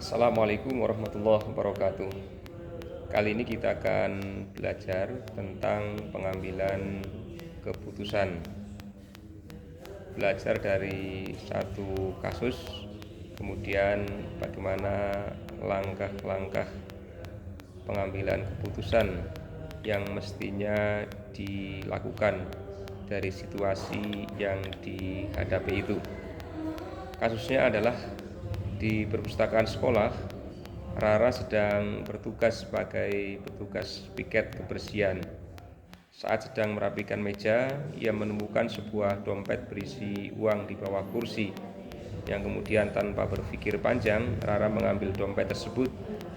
Assalamualaikum warahmatullahi wabarakatuh. Kali ini kita akan belajar tentang pengambilan keputusan. Belajar dari satu kasus, kemudian bagaimana langkah-langkah pengambilan keputusan yang mestinya dilakukan dari situasi yang dihadapi itu. Kasusnya adalah di perpustakaan sekolah, Rara sedang bertugas sebagai petugas piket kebersihan. Saat sedang merapikan meja, ia menemukan sebuah dompet berisi uang di bawah kursi. Yang kemudian tanpa berpikir panjang, Rara mengambil dompet tersebut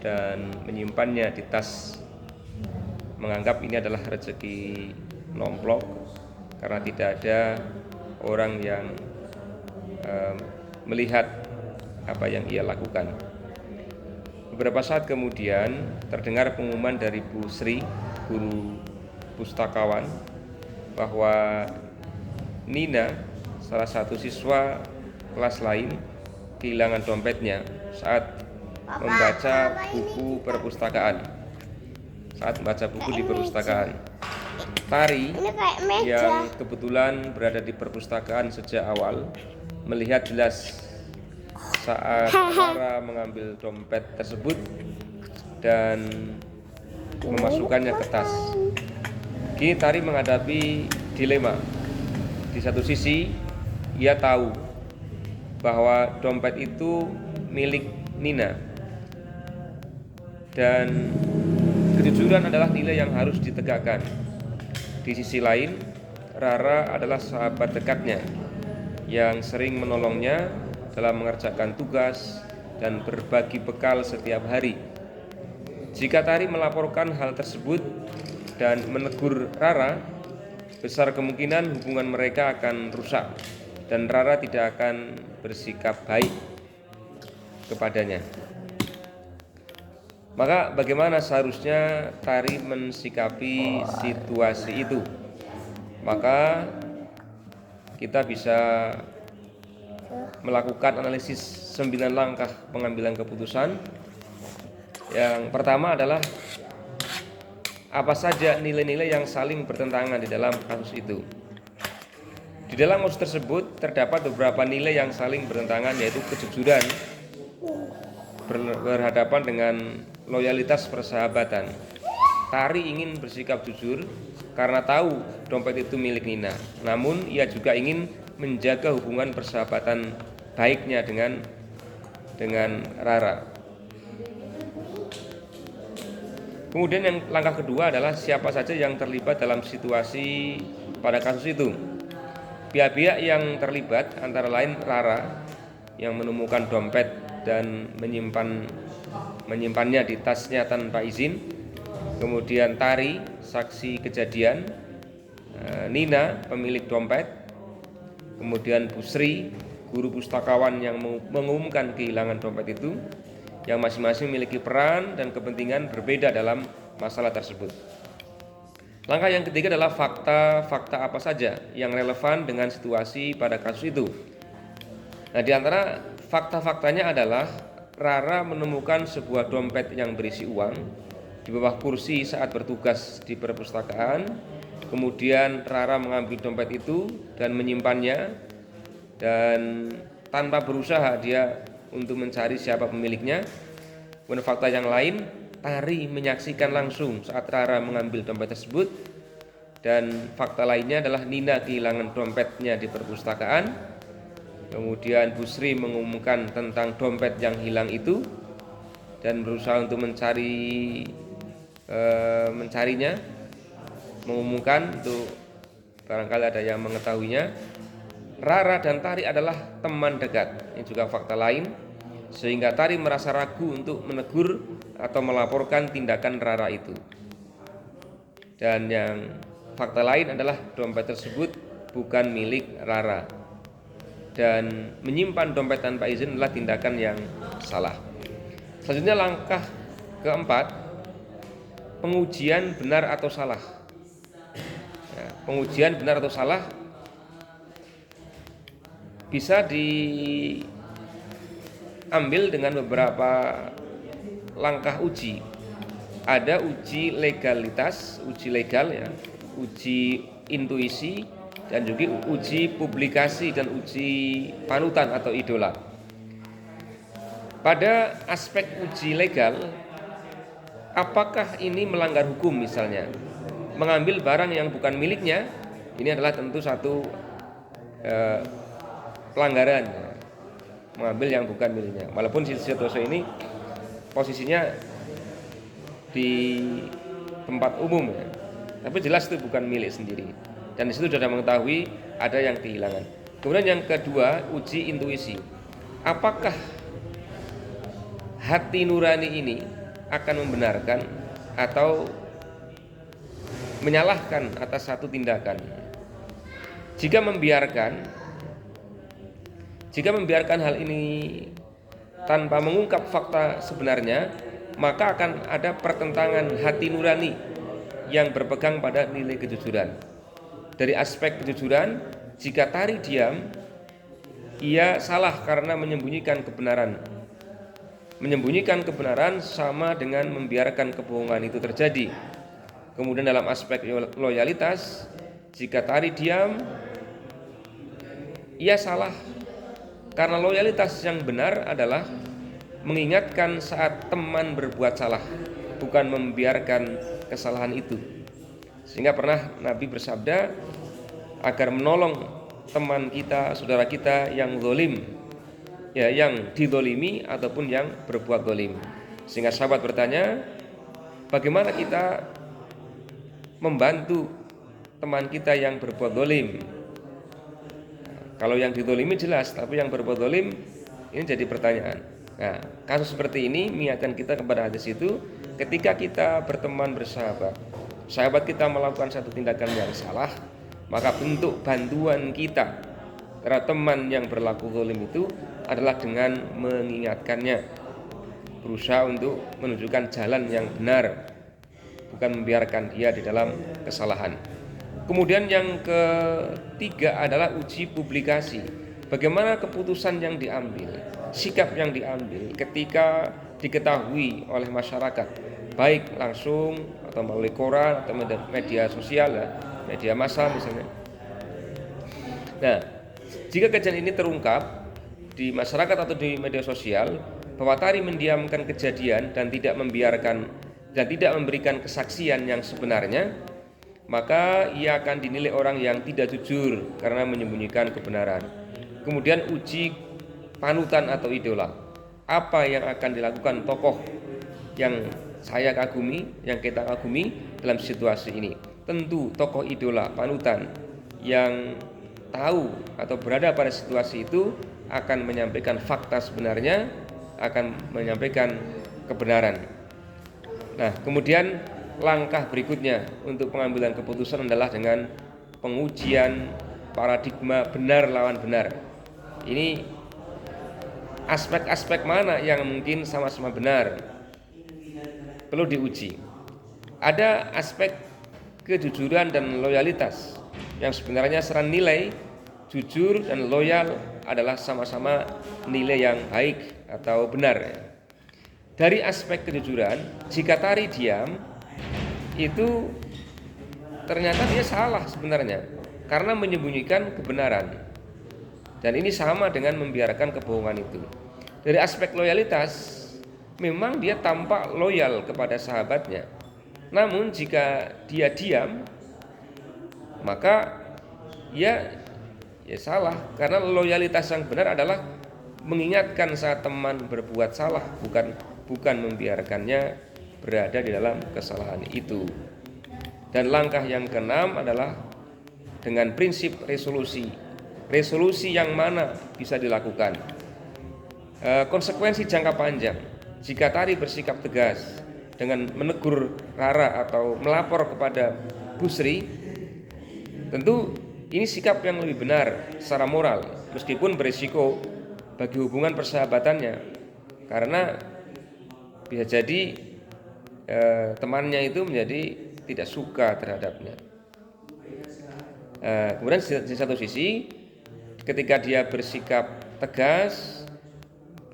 dan menyimpannya di tas. Menganggap ini adalah rezeki nomplok karena tidak ada orang yang melihat apa yang ia lakukan. Beberapa saat kemudian terdengar pengumuman dari Bu Sri, guru pustakawan, bahwa Nina, salah satu siswa kelas lain, kehilangan dompetnya saat membaca buku perpustakaan. Di perpustakaan, Tari yang kebetulan berada di perpustakaan sejak awal melihat jelas saat Rara mengambil dompet tersebut dan memasukkannya ke tas. Kini Tari menghadapi dilema. Di satu sisi, ia tahu bahwa dompet itu milik Nina dan kejujuran adalah nilai yang harus ditegakkan. Di sisi lain, Rara adalah sahabat dekatnya yang sering menolongnya dalam mengerjakan tugas dan berbagi bekal setiap hari. Jika Tari melaporkan hal tersebut dan menegur Rara, besar kemungkinan hubungan mereka akan rusak dan Rara tidak akan bersikap baik kepadanya. Maka bagaimana seharusnya Tari mensikapi situasi itu? Maka kita bisa melakukan analisis 9 langkah pengambilan keputusan. Yang pertama adalah apa saja nilai-nilai yang saling bertentangan di dalam kasus itu. Di dalam kasus tersebut terdapat beberapa nilai yang saling bertentangan, yaitu kejujuran berhadapan dengan loyalitas persahabatan. Tari ingin bersikap jujur karena tahu dompet itu milik Nina, namun ia juga ingin menjaga hubungan persahabatan baiknya dengan Rara. Kemudian yang langkah kedua adalah siapa saja yang terlibat dalam situasi pada kasus itu. Pihak-pihak yang terlibat antara lain Rara yang menemukan dompet dan menyimpannya di tasnya tanpa izin, kemudian Tari, saksi kejadian, Nina, pemilik dompet, kemudian Bu Sri, guru pustakawan yang mengumumkan kehilangan dompet itu, yang masing-masing memiliki peran dan kepentingan berbeda dalam masalah tersebut. Langkah yang ketiga adalah fakta-fakta apa saja yang relevan dengan situasi pada kasus itu. Nah, di antara fakta-faktanya adalah Rara menemukan sebuah dompet yang berisi uang di bawah kursi saat bertugas di perpustakaan. Kemudian Rara mengambil dompet itu dan menyimpannya, dan tanpa berusaha dia untuk mencari siapa pemiliknya. Kemudian fakta yang lain, Tari menyaksikan langsung saat Rara mengambil dompet tersebut. Dan fakta lainnya adalah Nina kehilangan dompetnya di perpustakaan. Kemudian Bu Sri mengumumkan tentang dompet yang hilang itu dan berusaha untuk mencarinya, mengumumkan untuk barangkali ada yang mengetahuinya. Rara dan Tari adalah teman dekat. Ini juga fakta lain, sehingga Tari merasa ragu untuk menegur atau melaporkan tindakan Rara itu. Dan yang fakta lain adalah dompet tersebut bukan milik Rara, dan menyimpan dompet tanpa izin adalah tindakan yang salah. Selanjutnya langkah keempat, pengujian benar atau salah. Pengujian benar atau salah bisa ambil dengan beberapa langkah uji. Ada uji legalitas, uji legal ya, uji intuisi, dan juga uji publikasi dan uji panutan atau idola. Pada aspek uji legal, apakah ini melanggar hukum misalnya? Mengambil barang yang bukan miliknya, ini adalah tentu satu pelanggaran. Mengambil yang bukan miliknya. Walaupun si Setoso ini posisinya di tempat umum ya. Tapi jelas itu bukan milik sendiri. Dan di situ sudah mengetahui ada yang kehilangan. Kemudian yang kedua, uji intuisi. Apakah hati nurani ini akan membenarkan atau menyalahkan atas satu tindakan? Jika membiarkan hal ini tanpa mengungkap fakta sebenarnya, maka akan ada pertentangan hati nurani yang berpegang pada nilai kejujuran. Dari aspek kejujuran, jika Tari diam, ia salah karena menyembunyikan kebenaran. Menyembunyikan kebenaran sama dengan membiarkan kebohongan itu terjadi. Kemudian dalam aspek loyalitas, jika Tari diam, ia salah karena loyalitas yang benar adalah mengingatkan saat teman berbuat salah, bukan membiarkan kesalahan itu. Sehingga pernah Nabi bersabda agar menolong teman kita, saudara kita yang zalim, ya, yang dizalimi ataupun yang berbuat zalim. Sehingga sahabat bertanya, bagaimana kita membantu teman kita yang berbuat zalim? Kalau yang dizalimi jelas, tapi yang berbuat zalim ini jadi pertanyaan. Nah, kasus seperti ini mengingatkan kita kepada hadis itu, ketika kita berteman bersahabat, sahabat kita melakukan satu tindakan yang salah, maka bentuk bantuan kita terhadap teman yang berlaku zalim itu adalah dengan mengingatkannya, berusaha untuk menunjukkan jalan yang benar, bukan membiarkan dia di dalam kesalahan. Kemudian yang ketiga adalah uji publikasi. Bagaimana keputusan yang diambil, sikap yang diambil ketika diketahui oleh masyarakat, baik langsung atau melalui koran atau media sosial ya, media massa misalnya. Nah, jika kejadian ini terungkap di masyarakat atau di media sosial bahwa Tari mendiamkan kejadian dan tidak memberikan kesaksian yang sebenarnya, maka ia akan dinilai orang yang tidak jujur karena menyembunyikan kebenaran. Kemudian uji panutan atau idola. Apa yang akan dilakukan tokoh yang saya kagumi, yang kita kagumi dalam situasi ini? Tentu tokoh idola, panutan yang tahu atau berada pada situasi itu akan menyampaikan fakta sebenarnya, akan menyampaikan kebenaran. Nah, kemudian langkah berikutnya untuk pengambilan keputusan adalah dengan pengujian paradigma benar lawan benar. Ini aspek-aspek mana yang mungkin sama-sama benar perlu diuji. Ada aspek kejujuran dan loyalitas yang sebenarnya secara nilai jujur dan loyal adalah sama-sama nilai yang baik atau benar. Dari aspek kejujuran, jika Tari diam, itu ternyata dia salah sebenarnya karena menyembunyikan kebenaran. Dan ini sama dengan membiarkan kebohongan itu. Dari aspek loyalitas, memang dia tampak loyal kepada sahabatnya. Namun jika dia diam, maka ya salah, karena loyalitas yang benar adalah mengingatkan saat teman berbuat salah, bukan membiarkannya berada di dalam kesalahan itu. Dan langkah yang keenam adalah dengan prinsip resolusi. Resolusi yang mana bisa dilakukan? Konsekuensi jangka panjang. Jika Tari bersikap tegas dengan menegur Rara atau melapor kepada Busri, tentu ini sikap yang lebih benar secara moral, meskipun berisiko bagi hubungan persahabatannya, karena bisa jadi temannya itu menjadi tidak suka terhadapnya. Kemudian di satu sisi, ketika dia bersikap tegas,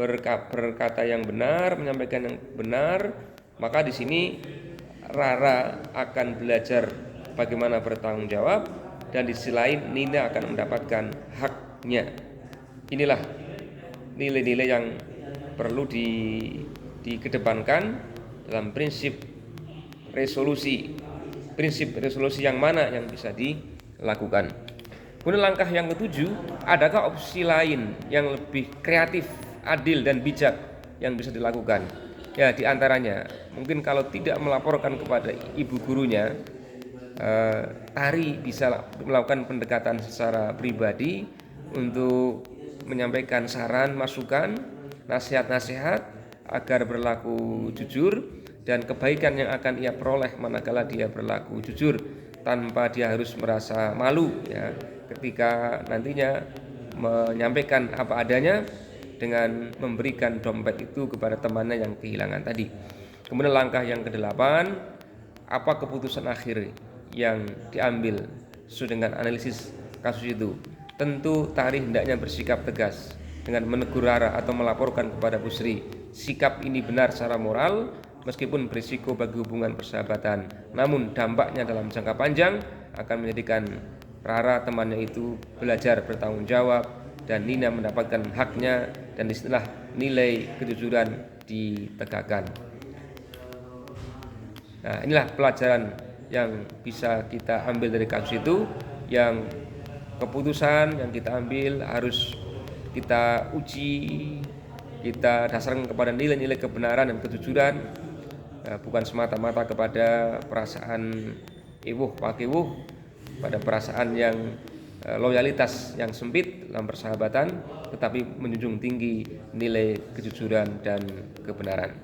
berkata yang benar, menyampaikan yang benar, maka di sini Rara akan belajar bagaimana bertanggung jawab, dan di sisi lain Nina akan mendapatkan haknya. Inilah nilai-nilai yang perlu dikedepankan dalam prinsip resolusi yang mana yang bisa dilakukan. Kemudian langkah yang ketujuh, adakah opsi lain yang lebih kreatif, adil dan bijak yang bisa dilakukan? Ya, diantaranya mungkin kalau tidak melaporkan kepada ibu gurunya, Tari bisa melakukan pendekatan secara pribadi untuk menyampaikan saran, masukan, nasihat-nasihat agar berlaku jujur, dan kebaikan yang akan ia peroleh manakala dia berlaku jujur tanpa dia harus merasa malu ya ketika nantinya menyampaikan apa adanya dengan memberikan dompet itu kepada temannya yang kehilangan tadi. Kemudian langkah yang kedelapan, apa keputusan akhir yang diambil sesuai dengan analisis kasus itu? Tentu Tari hendaknya bersikap tegas dengan menegur Rara atau melaporkan kepada Bu Sri. Sikap ini benar secara moral meskipun berisiko bagi hubungan persahabatan, namun dampaknya dalam jangka panjang akan menjadikan Rara temannya itu belajar bertanggung jawab dan Nina mendapatkan haknya, dan disinilah nilai kejujuran ditegakkan. Nah, inilah pelajaran yang bisa kita ambil dari kasus itu, yang keputusan yang kita ambil harus kita uji, kita dasarkan kepada nilai-nilai kebenaran dan kejujuran, bukan semata-mata kepada perasaan ewuh pakewuh, pada perasaan yang loyalitas yang sempit dalam persahabatan, tetapi menjunjung tinggi nilai kejujuran dan kebenaran.